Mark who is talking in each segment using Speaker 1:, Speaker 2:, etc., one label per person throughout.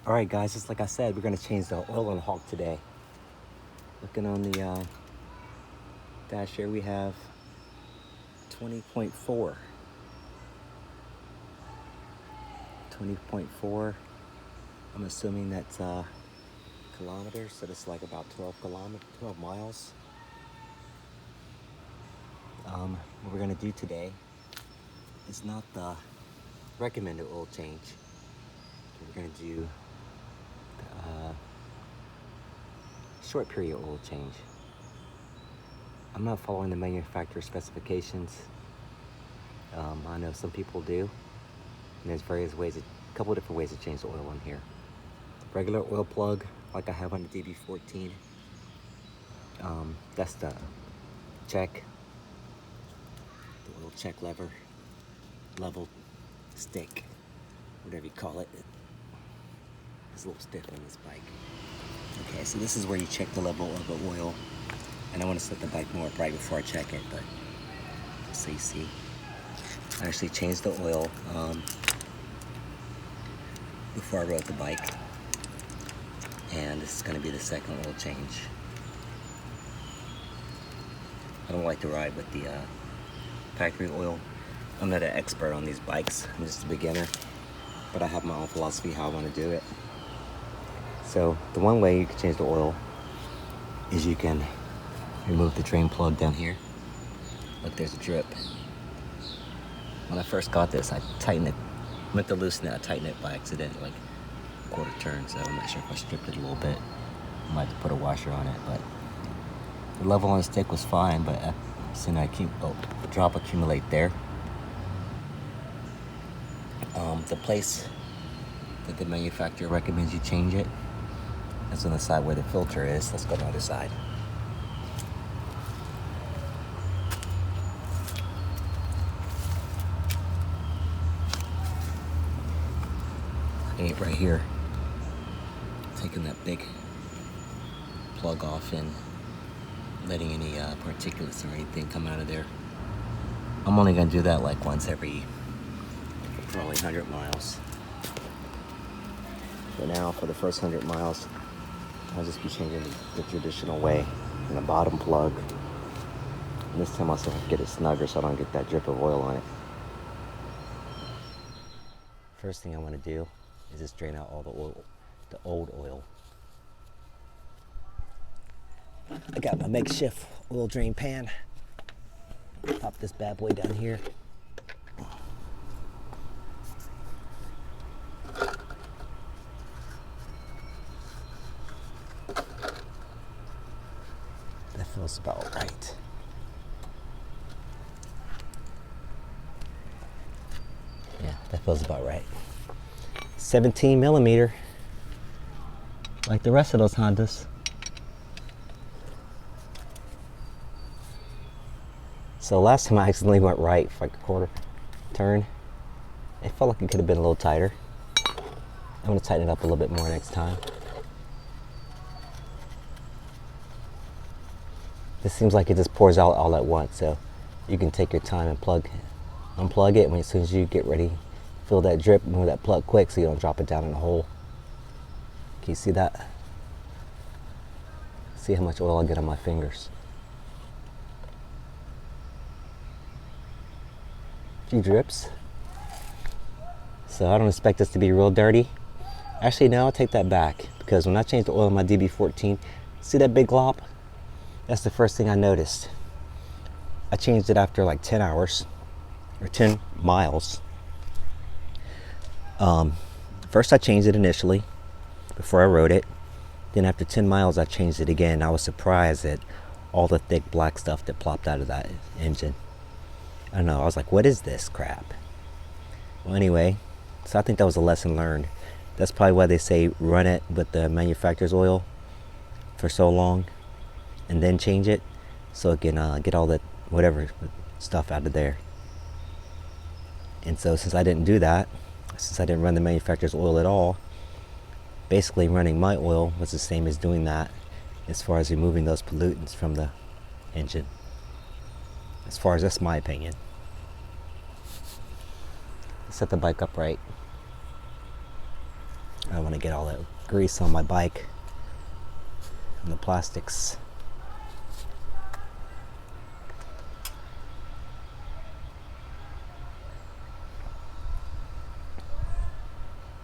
Speaker 1: Alright guys, just like I said, we're going to change the oil on the Hawk today. Looking on the dash here, we have 20.4. 20.4. I'm assuming that's kilometers, so that's like about 12 miles. What we're going to do today is not the recommended oil change. We're going to do short period oil change. I'm not following the manufacturer specifications. I know some people do, and there's a couple of different ways to change the oil on here. Regular oil plug, like I have on the DB14. That's the check, the oil check level stick, whatever you call it. It's a little stiff on this bike. Okay, so this is where you check the level of the oil. And I want to set the bike more upright before I check it, but so you see. I actually changed the oil before I rode the bike. And this is going to be the second oil change. I don't like to ride with the factory oil. I'm not an expert on these bikes. I'm just a beginner. But I have my own philosophy how I want to do it. So the one way you can change the oil is you can remove the drain plug down here. Look, there's a drip. When I first got this, I tightened it. Meant to loosen it, I tightened it by accident, like a quarter turn, so I'm not sure if I stripped it a little bit. I might have to put a washer on it, but the level on the stick was fine, but soon the drop accumulate there. The place that the manufacturer recommends you change it is on the side where the filter is. Let's go to the other side. Right here, taking that big plug off and letting any particulates or anything come out of there. I'm only going to do that like once every probably 100 miles. For now, for the first 100 miles, I'll just be changing the traditional way in the bottom plug. And this time I'll see if I can get it snugger so I don't get that drip of oil on it. First thing I want to do is just drain out all the oil, the old oil. I got my makeshift oil drain pan. Pop this bad boy down here. That feels about right. Yeah, that feels about right. 17 millimeter, like the rest of those Hondas. So last time I accidentally went right for like a quarter turn. It felt like it could have been a little tighter. I'm gonna tighten it up a little bit more next time. This seems like it just pours out all at once, so you can take your time and unplug it as soon as you get ready. Feel that drip, move that plug quick so you don't drop it down in the hole. Can you see that? See how much oil I get on my fingers. A few drips. So I don't expect this to be real dirty. Actually, no, I'll take that back, because when I changed the oil in my DB14, see that big glop? That's the first thing I noticed. I changed it after like 10 hours, or 10 miles. First I changed it initially, before I rode it. Then after 10 miles I changed it again. I was surprised at all the thick black stuff that plopped out of that engine. I don't know, I was like, what is this crap? Well, anyway, so I think that was a lesson learned. That's probably why they say run it with the manufacturer's oil for so long and then change it, so it can get all that whatever stuff out of there. And so since I didn't do that, since I didn't run the manufacturer's oil at all, basically running my oil was the same as doing that, as far as removing those pollutants from the engine. As far as that's my opinion. Set the bike upright. I don't want to get all that grease on my bike and the plastics.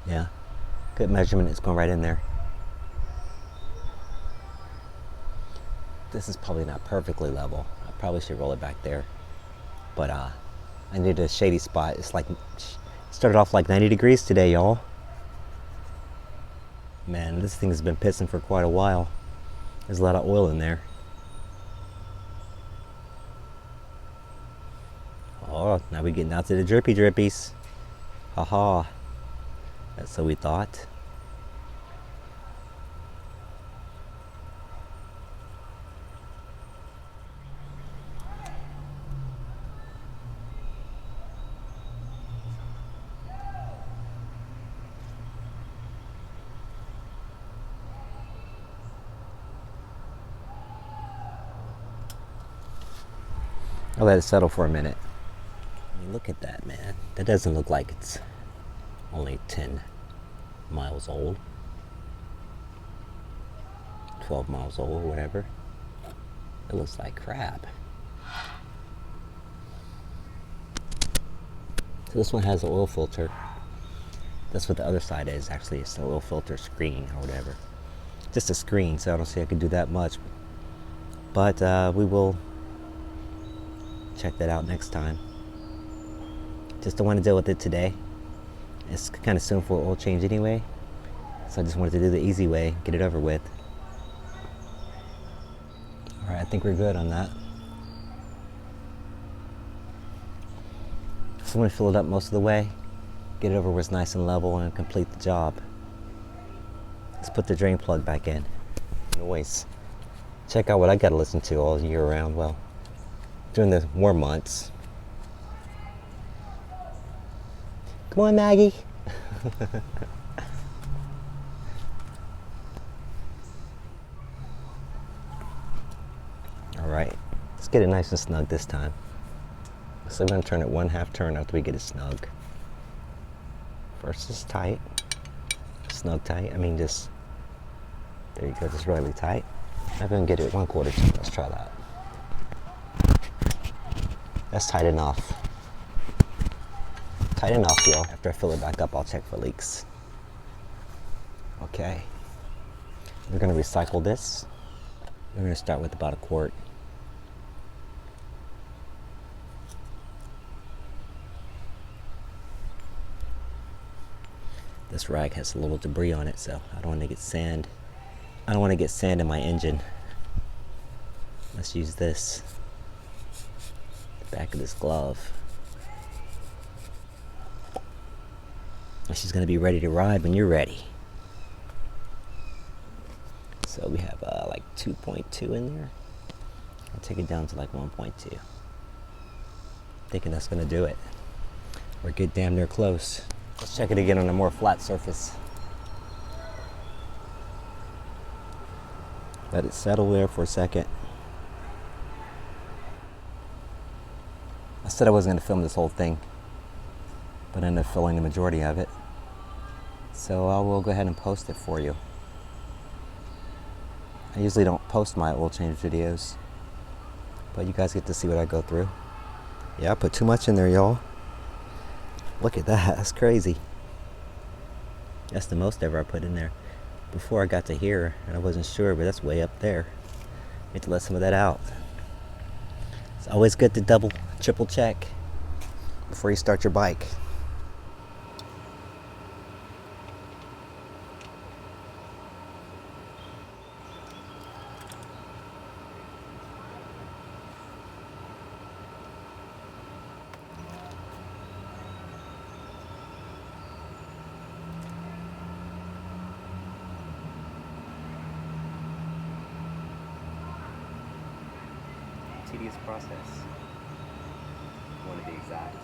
Speaker 1: Yeah, good measurement. It's going right in there. This is probably not perfectly level. I probably should roll it back there. But I need a shady spot. It's like, started off like 90 degrees today, y'all. Man, this thing has been pissing for quite a while. There's a lot of oil in there. Oh, now we're getting out to the drippy drippies. Haha. That's what we thought. I'll let it settle for a minute. I mean, look at that, man. That doesn't look like it's only 10 miles old. 12 miles old, whatever. It looks like crap. So this one has an oil filter. That's what the other side is. Actually, it's an oil filter screen or whatever. Just a screen, so I don't see I could do that much. But we will check that out next time. Just don't want to deal with it today. It's kind of soon for an oil change anyway. So I just wanted to do the easy way, get it over with. All right, I think we're good on that. So I'm going to fill it up most of the way, get it over where it's nice and level, and complete the job. Let's put the drain plug back in. Noise. Check out what I got to listen to all year round. Well, during the warm months. Come on, Maggie. All right, let's get it nice and snug this time. So I'm going to turn it 1/2 turn after we get it snug. First is tight, snug tight. I mean, just, there you go, just really tight. I'm going to get it 1/4 turn. Let's try that. That's tight enough. Tight enough, y'all. After I fill it back up, I'll check for leaks. Okay. We're going to recycle this. We're going to start with about 1/4. This rag has a little debris on it, so I don't want to get sand. I don't want to get sand in my engine. Let's use this. The back of this glove. And she's going to be ready to ride when you're ready. So we have like 2.2 in there. I'll take it down to like 1.2. Thinking that's going to do it. We're getting damn near close. Let's check it again on a more flat surface. Let it settle there for a second. I said I wasn't going to film this whole thing, but I ended up filming the majority of it. So I will go ahead and post it for you. I usually don't post my oil change videos, but you guys get to see what I go through. Yeah, I put too much in there, y'all. Look at that, that's crazy. That's the most ever I put in there. Before I got to here, and I wasn't sure, but that's way up there. I need to let some of that out. It's always good to double, triple check before you start your bike. Tedious process. I want to be exact.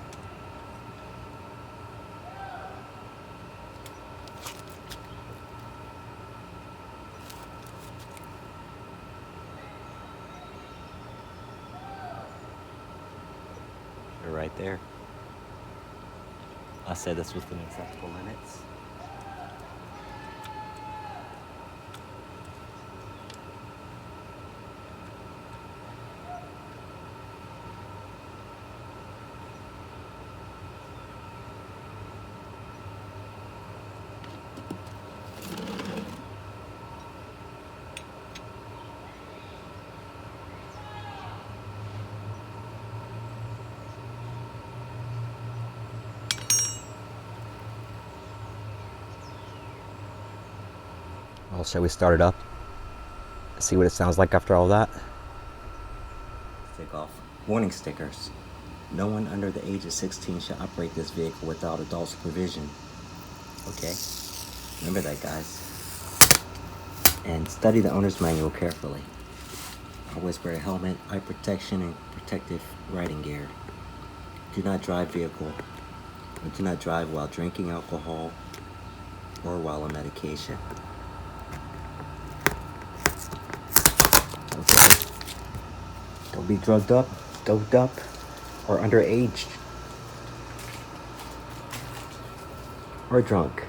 Speaker 1: They're right there. I said this was within acceptable limits. Well, shall we start it up? See what it sounds like after all that? Take off. Warning stickers. No one under the age of 16 should operate this vehicle without adult supervision. Okay, remember that, guys. And study the owner's manual carefully. Always wear a helmet, eye protection, and protective riding gear. Do not drive vehicle, or do not drive while drinking alcohol or while on medication. Okay. Don't be drugged up, doped up, or underage, or drunk.